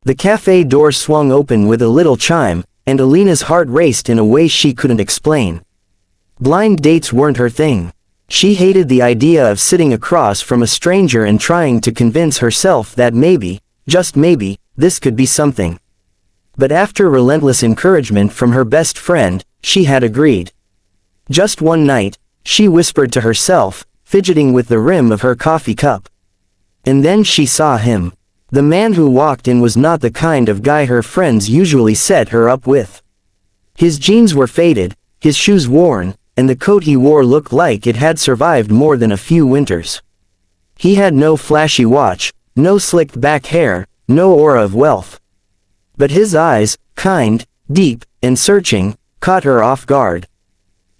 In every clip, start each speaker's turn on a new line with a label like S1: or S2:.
S1: The cafe door swung open with a little chime, and Elena's heart raced in a way she couldn't explain. Blind dates weren't her thing. She hated the idea of sitting across from a stranger and trying to convince herself that maybe, just maybe, this could be something. But after relentless encouragement from her best friend, she had agreed. Just one night, she whispered to herself, fidgeting with the rim of her coffee cup. And then she saw him. The man who walked in was not the kind of guy her friends usually set her up with. His jeans were faded, his shoes worn, and the coat he wore looked like it had survived more than a few winters. He had no flashy watch, no slicked back hair, no aura of wealth. But his eyes, kind, deep, and searching, caught her off guard.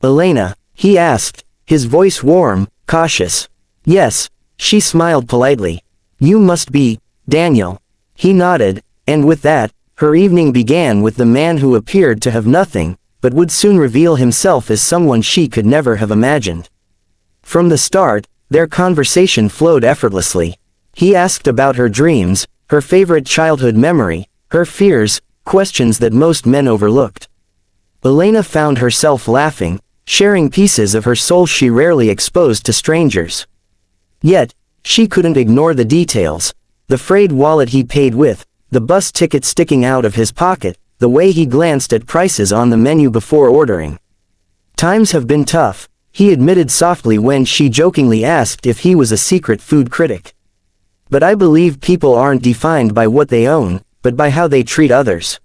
S1: "Elena?" he asked, his voice warm, cautious. "Yes," she smiled politely. "You must be Daniel." He nodded, and with that, her evening began with the man who appeared to have nothing, but would soon reveal himself as someone she could never have imagined. From the start, their conversation flowed effortlessly. He asked about her dreams, her favorite childhood memory, her fears, questions that most men overlooked. Elena found herself laughing, sharing pieces of her soul she rarely exposed to strangers. Yet, she couldn't ignore the details: the frayed wallet he paid with, the bus ticket sticking out of his pocket, the way he glanced at prices on the menu before ordering. "Times have been tough," he admitted softly when she jokingly asked if he was a secret food critic. "But I believe people aren't defined by what they own, but by how they treat others."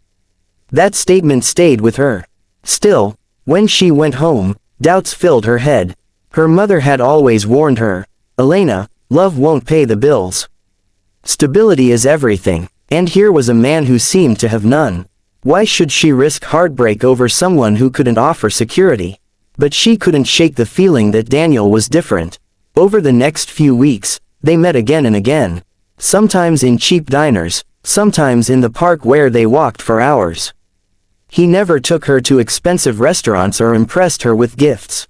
S1: That statement stayed with her. Still, when she went home, doubts filled her head. Her mother had always warned her, "Elena, love won't pay the bills. Stability is everything," and here was a man who seemed to have none. Why should she risk heartbreak over someone who couldn't offer security? But she couldn't shake the feeling that Daniel was different. Over the next few weeks, they met again and again. Sometimes in cheap diners, sometimes in the park where they walked for hours. He never took her to expensive restaurants or impressed her with gifts.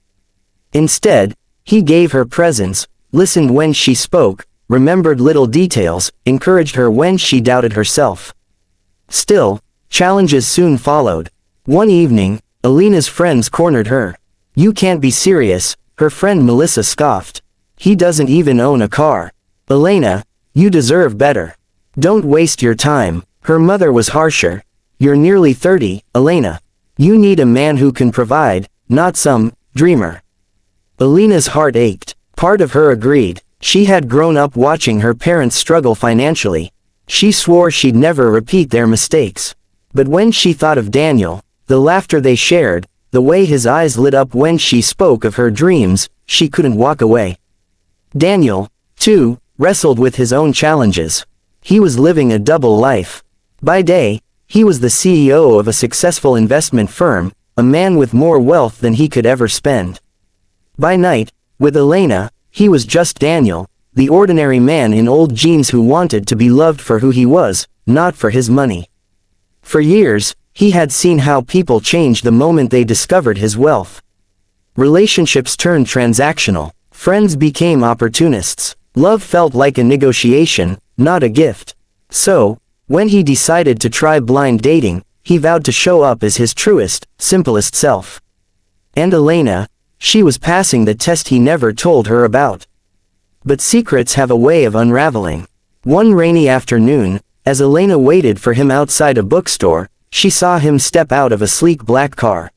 S1: Instead, he gave her presents, listened when she spoke, remembered little details, encouraged her when she doubted herself. Still, challenges soon followed. One evening, Elena's friends cornered her. "You can't be serious," her friend Melissa scoffed. "He doesn't even own a car. Elena, you deserve better. Don't waste your time." Her mother was harsher. "You're nearly 30, Elena. You need a man who can provide, not some dreamer." Elena's heart ached. Part of her agreed. She had grown up watching her parents struggle financially. She swore she'd never repeat their mistakes. But when she thought of Daniel, the laughter they shared, the way his eyes lit up when she spoke of her dreams, she couldn't walk away. Daniel, too, wrestled with his own challenges. He was living a double life. By day, he was the CEO of a successful investment firm, a man with more wealth than he could ever spend. By night, with Elena, he was just Daniel, the ordinary man in old jeans who wanted to be loved for who he was, not for his money. For years, he had seen how people changed the moment they discovered his wealth. Relationships turned transactional. Friends became opportunists. Love felt like a negotiation, not a gift. So, when he decided to try blind dating, he vowed to show up as his truest, simplest self. And Elena, she was passing the test he never told her about. But secrets have a way of unraveling. One rainy afternoon, as Elena waited for him outside a bookstore, she saw him step out of a sleek black car.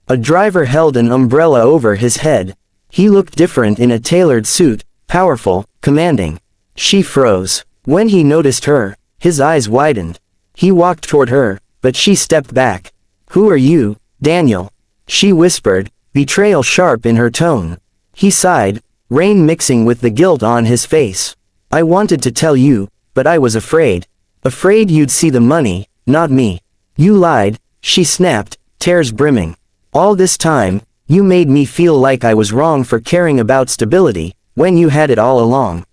S1: A driver held an umbrella over his head. He looked different in a tailored suit, powerful, commanding. She froze. When he noticed her, his eyes widened. He walked toward her, but she stepped back. "Who are you, Daniel?" she whispered, betrayal sharp in her tone. He sighed, rain mixing with the guilt on his face. "I wanted to tell you, but I was afraid. Afraid you'd see the money, not me." "You lied," she snapped, tears brimming. "All this time, you made me feel like I was wrong for caring about stability, when you had it all along."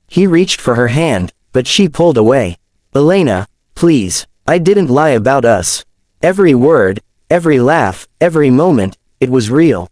S1: He reached for her hand, but she pulled away. "Elena, please, I didn't lie about us. Every word, every laugh, every moment, it was real.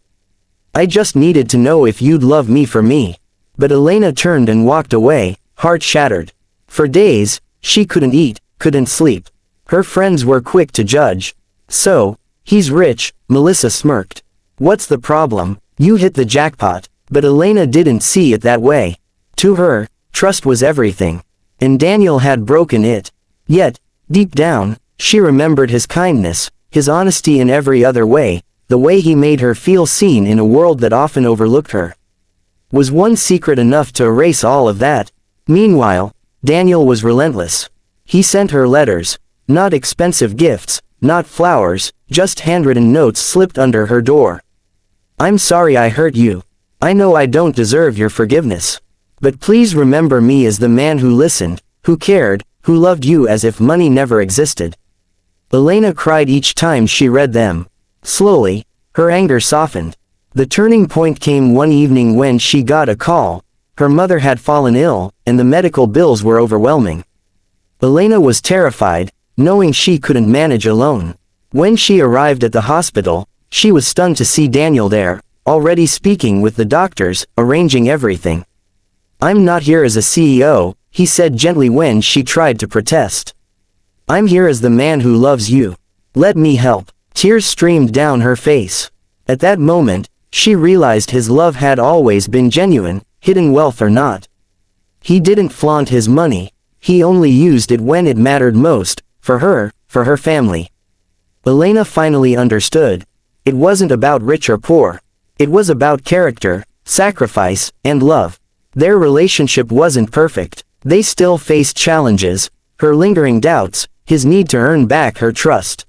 S1: I just needed to know if you'd love me for me." But Elena turned and walked away, heart shattered. For days, she couldn't eat, couldn't sleep. Her friends were quick to judge. So, he's rich, Melissa smirked. What's the problem? You hit the jackpot. But Elena didn't see it that way. To her, trust was everything. And Daniel had broken it. Yet, deep down, she remembered his kindness, his honesty in every other way, the way he made her feel seen in a world that often overlooked her. Was one secret enough to erase all of that? Meanwhile, Daniel was relentless. He sent her letters, not expensive gifts, not flowers, just handwritten notes slipped under her door. I'm sorry I hurt you. I know I don't deserve your forgiveness. But please remember me as the man who listened, who cared, who loved you as if money never existed. Elena cried each time she read them. Slowly, her anger softened. The turning point came one evening when she got a call. Her mother had fallen ill, and the medical bills were overwhelming. Elena was terrified, knowing she couldn't manage alone. When she arrived at the hospital, she was stunned to see Daniel there, already speaking with the doctors, arranging everything. I'm not here as a CEO, he said gently when she tried to protest. I'm here as the man who loves you. Let me help. Tears streamed down her face. At that moment, she realized his love had always been genuine, hidden wealth or not. He didn't flaunt his money. He only used it when it mattered most, for her family. Elena finally understood. It wasn't about rich or poor. It was about character, sacrifice, and love. Their relationship wasn't perfect. They still faced challenges, her lingering doubts, his need to earn back her trust.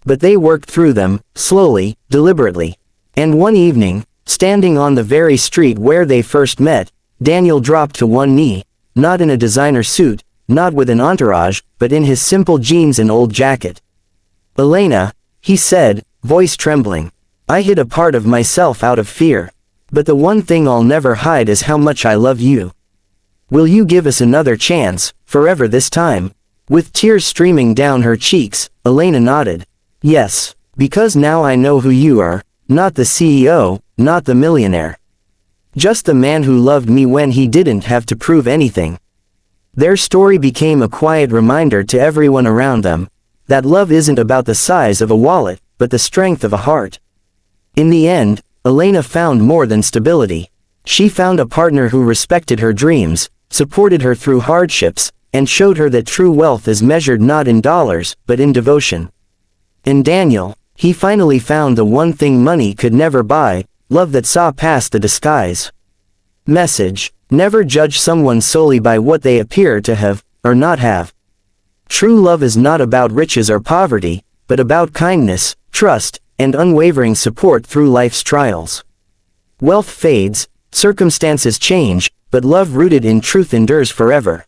S1: But they worked through them, slowly, deliberately. And one evening, standing on the very street where they first met, Daniel dropped to one knee, not in a designer suit, not with an entourage, but in his simple jeans and old jacket. Elena, he said, voice trembling. I hid a part of myself out of fear. But the one thing I'll never hide is how much I love you. Will you give us another chance, forever this time? With tears streaming down her cheeks, Elena nodded. Yes, because now I know who you are, not the CEO, not the millionaire. Just the man who loved me when he didn't have to prove anything. Their story became a quiet reminder to everyone around them, that love isn't about the size of a wallet, but the strength of a heart. In the end, Elena found more than stability. She found a partner who respected her dreams, supported her through hardships, and showed her that true wealth is measured not in dollars, but in devotion. In Daniel, he finally found the one thing money could never buy, love that saw past the disguise. Message: never judge someone solely by what they appear to have, or not have. True love is not about riches or poverty, but about kindness, trust, and unwavering support through life's trials. Wealth fades, circumstances change, but love rooted in truth endures forever.